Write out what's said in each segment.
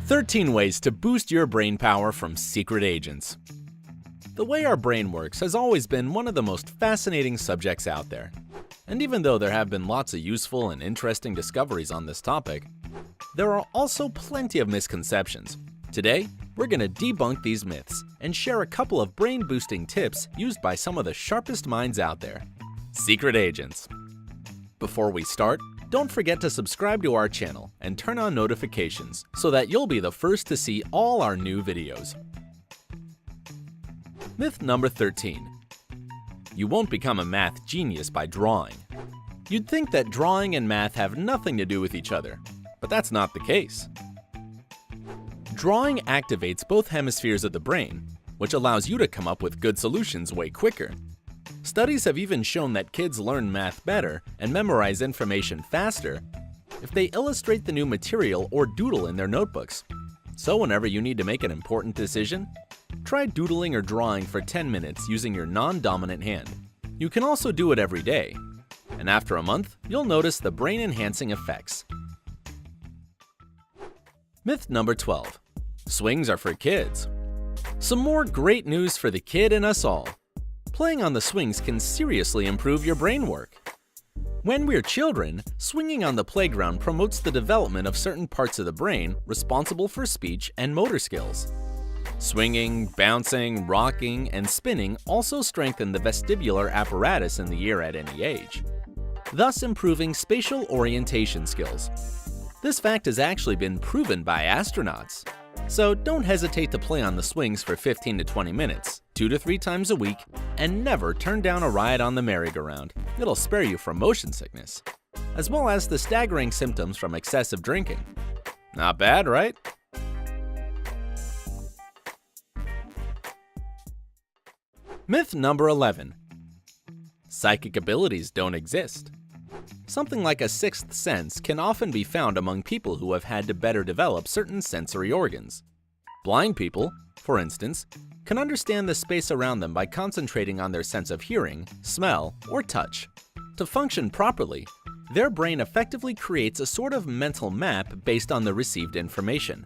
13 ways to boost your brain power from secret agents. The way our brain works has always been one of the most fascinating subjects out there. And even though there have been lots of useful and interesting discoveries on this topic, there are also plenty of misconceptions. Today, we're going to debunk these myths and share a couple of brain-boosting tips used by some of the sharpest minds out there. Secret agents. Before we start, don't forget to subscribe to our channel and turn on notifications so that you'll be the first to see all our new videos. Myth number 13. You won't become a math genius by drawing. You'd think that drawing and math have nothing to do with each other, but that's not the case. Drawing activates both hemispheres of the brain, which allows you to come up with good solutions way quicker. Studies have even shown that kids learn math better and memorize information faster if they illustrate the new material or doodle in their notebooks. So whenever you need to make an important decision, try doodling or drawing for 10 minutes using your non-dominant hand. You can also do it every day, and after a month, you'll notice the brain-enhancing effects. Myth number 12. Swings are for kids. Some more great news for the kid in us all. Playing on the swings can seriously improve your brain work. When we're children, swinging on the playground promotes the development of certain parts of the brain responsible for speech and motor skills. Swinging, bouncing, rocking, and spinning also strengthen the vestibular apparatus in the ear at any age, thus improving spatial orientation skills. This fact has actually been proven by astronauts. So don't hesitate to play on the swings for 15 to 20 minutes, 2 to 3 times a week, and never turn down a ride on the merry-go-round. It'll spare you from motion sickness, as well as the staggering symptoms from excessive drinking. Not bad, right? Myth number 11. Psychic abilities don't exist. Something like a sixth sense can often be found among people who have had to better develop certain sensory organs. Blind people, for instance, can understand the space around them by concentrating on their sense of hearing, smell, or touch. To function properly, their brain effectively creates a sort of mental map based on the received information.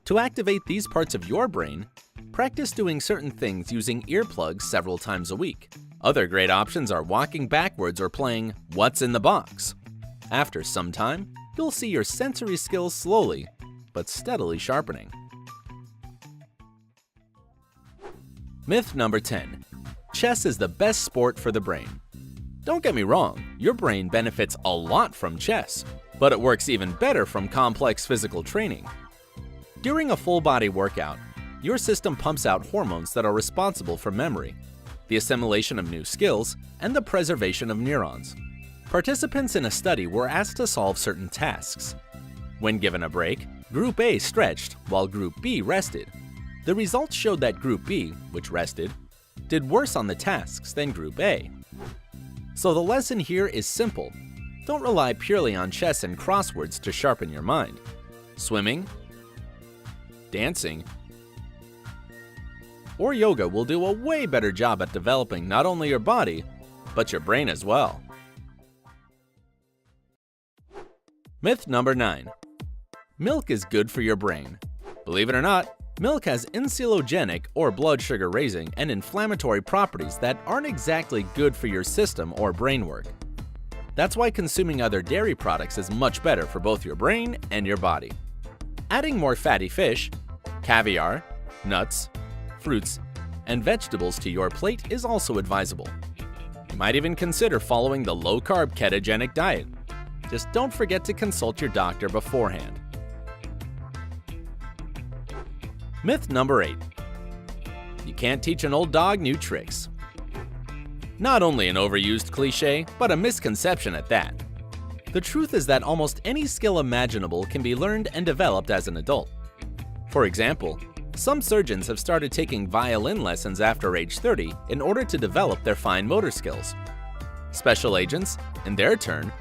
To activate these parts of your brain, practice doing certain things using earplugs several times a week. Other great options are walking backwards or playing What's in the Box. After some time, you'll see your sensory skills slowly, but steadily sharpening. Myth number 10. Chess is the best sport for the brain. Don't get me wrong, your brain benefits a lot from chess, but it works even better from complex physical training. During a full-body workout, your system pumps out hormones that are responsible for memory, the assimilation of new skills, and the preservation of neurons. Participants in a study were asked to solve certain tasks. When given a break, Group A stretched while Group B rested. The results showed that Group B, which rested, did worse on the tasks than Group A. So the lesson here is simple. Don't rely purely on chess and crosswords to sharpen your mind. Swimming, dancing, or yoga will do a way better job at developing not only your body, but your brain as well. Myth number 9. Milk is good for your brain. Believe it or not, milk has insulogenic or blood sugar raising and inflammatory properties that aren't exactly good for your system or brain work. That's why consuming other dairy products is much better for both your brain and your body. Adding more fatty fish, caviar, nuts, fruits, and vegetables to your plate is also advisable. You might even consider following the low-carb ketogenic diet. Just don't forget to consult your doctor beforehand. Myth number 8. You can't teach an old dog new tricks. Not only an overused cliche, but a misconception at that. The truth is that almost any skill imaginable can be learned and developed as an adult. For example, some surgeons have started taking violin lessons after age 30 in order to develop their fine motor skills. Special agents, in their turn,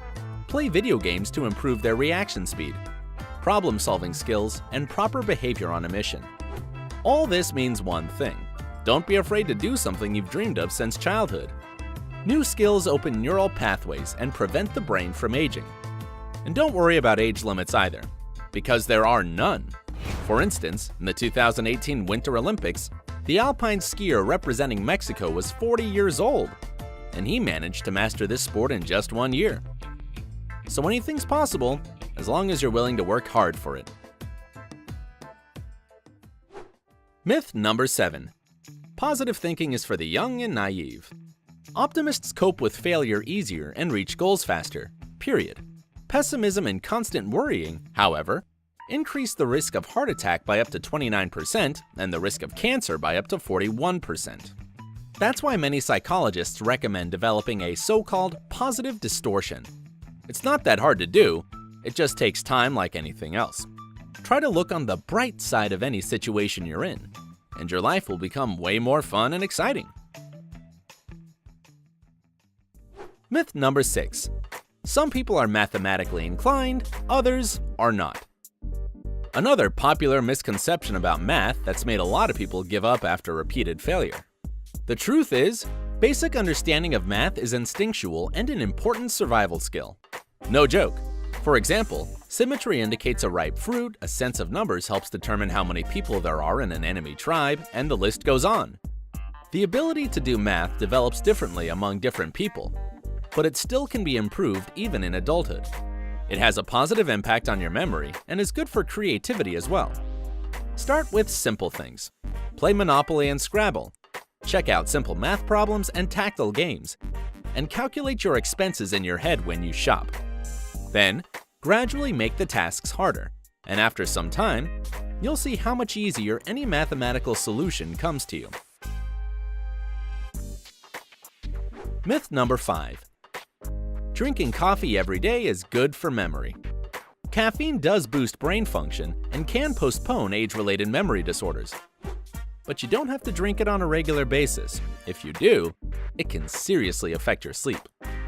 play video games to improve their reaction speed, problem-solving skills, and proper behavior on a mission. All this means one thing: don't be afraid to do something you've dreamed of since childhood. New skills open neural pathways and prevent the brain from aging. And don't worry about age limits either, because there are none. For instance, in the 2018 Winter Olympics, the alpine skier representing Mexico was 40 years old, and he managed to master this sport in just 1 year. So anything's possible, as long as you're willing to work hard for it. Myth number 7. Positive thinking is for the young and naive. Optimists cope with failure easier and reach goals faster, period. Pessimism and constant worrying, however, increase the risk of heart attack by up to 29% and the risk of cancer by up to 41%. That's why many psychologists recommend developing a so-called positive distortion. It's not that hard to do, it just takes time like anything else. Try to look on the bright side of any situation you're in, and your life will become way more fun and exciting. Myth number 6. Some people are mathematically inclined, others are not. Another popular misconception about math that's made a lot of people give up after repeated failure. The truth is, basic understanding of math is instinctual and an important survival skill. No joke. For example, symmetry indicates a ripe fruit, a sense of numbers helps determine how many people there are in an enemy tribe, and the list goes on. The ability to do math develops differently among different people, but it still can be improved even in adulthood. It has a positive impact on your memory and is good for creativity as well. Start with simple things. Play Monopoly and Scrabble. Check out simple math problems and tactile games. And calculate your expenses in your head when you shop. Then, gradually make the tasks harder, and after some time, you'll see how much easier any mathematical solution comes to you. Myth number 5. Drinking coffee every day is good for memory. Caffeine does boost brain function and can postpone age-related memory disorders. But you don't have to drink it on a regular basis. If you do, it can seriously affect your sleep.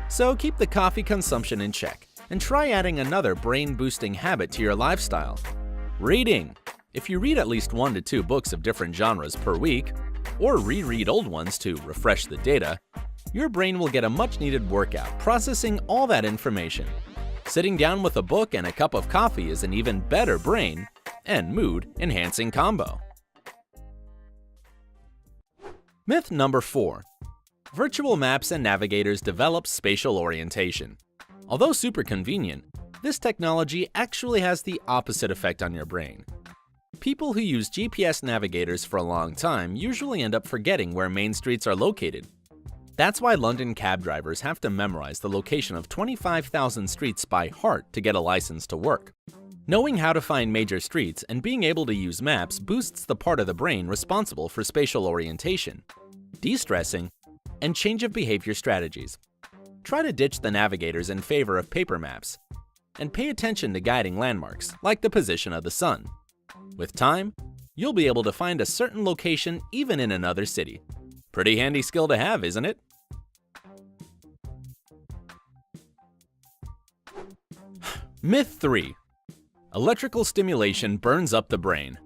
So keep the coffee consumption in check and try adding another brain-boosting habit to your lifestyle. Reading. If you read at least 1 to 2 books of different genres per week, or reread old ones to refresh the data, your brain will get a much-needed workout processing all that information. Sitting down with a book and a cup of coffee is an even better brain and mood-enhancing combo. Myth number 4. Virtual maps and navigators develop spatial orientation. Although super convenient, this technology actually has the opposite effect on your brain. People who use GPS navigators for a long time usually end up forgetting where main streets are located. That's why London cab drivers have to memorize the location of 25,000 streets by heart to get a license to work. Knowing how to find major streets and being able to use maps boosts the part of the brain responsible for spatial orientation, de-stressing, and change of behavior strategies. Try to ditch the navigators in favor of paper maps, and pay attention to guiding landmarks like the position of the sun. With time, you'll be able to find a certain location even in another city. Pretty handy skill to have, isn't it? Myth 3. Electrical stimulation burns up the brain.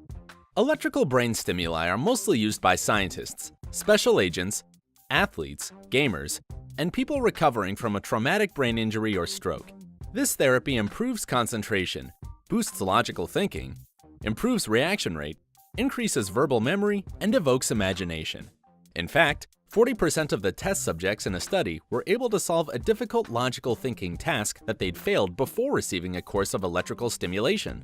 Electrical brain stimuli are mostly used by scientists, special agents, athletes, gamers, and people recovering from a traumatic brain injury or stroke. This therapy improves concentration, boosts logical thinking, improves reaction rate, increases verbal memory, and evokes imagination. In fact, 40% of the test subjects in a study were able to solve a difficult logical thinking task that they'd failed before receiving a course of electrical stimulation.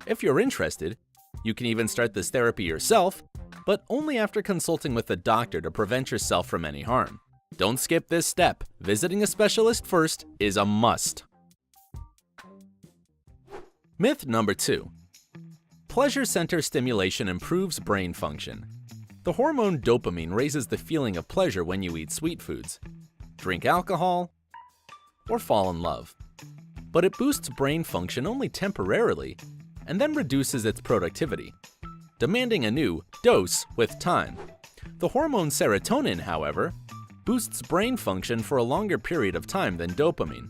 If you're interested, you can even start this therapy yourself, but only after consulting with a doctor to prevent yourself from any harm. Don't skip this step. Visiting a specialist first is a must. Myth number 2. Pleasure center stimulation improves brain function. The hormone dopamine raises the feeling of pleasure when you eat sweet foods, drink alcohol, or fall in love. But it boosts brain function only temporarily and then reduces its productivity, demanding a new dose with time. The hormone serotonin, however, boosts brain function for a longer period of time than dopamine.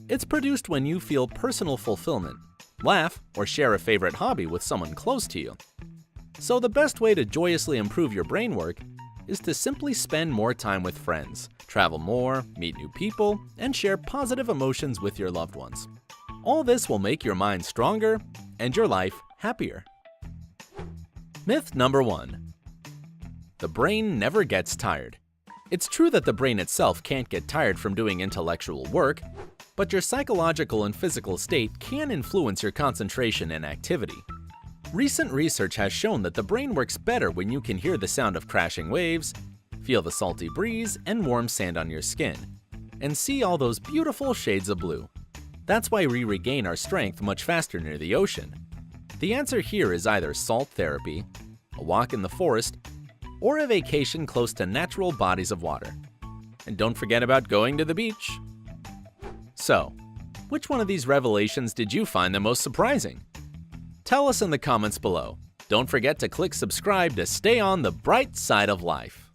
It's produced when you feel personal fulfillment, laugh, or share a favorite hobby with someone close to you. So the best way to joyously improve your brain work is to simply spend more time with friends, travel more, meet new people, and share positive emotions with your loved ones. All this will make your mind stronger and your life happier. Myth number 1. The brain never gets tired. It's true that the brain itself can't get tired from doing intellectual work, but your psychological and physical state can influence your concentration and activity. Recent research has shown that the brain works better when you can hear the sound of crashing waves, feel the salty breeze and warm sand on your skin, and see all those beautiful shades of blue. That's why we regain our strength much faster near the ocean. The answer here is either salt therapy, a walk in the forest, or a vacation close to natural bodies of water. And don't forget about going to the beach. So, which one of these revelations did you find the most surprising? Tell us in the comments below. Don't forget to click subscribe to stay on the bright side of life.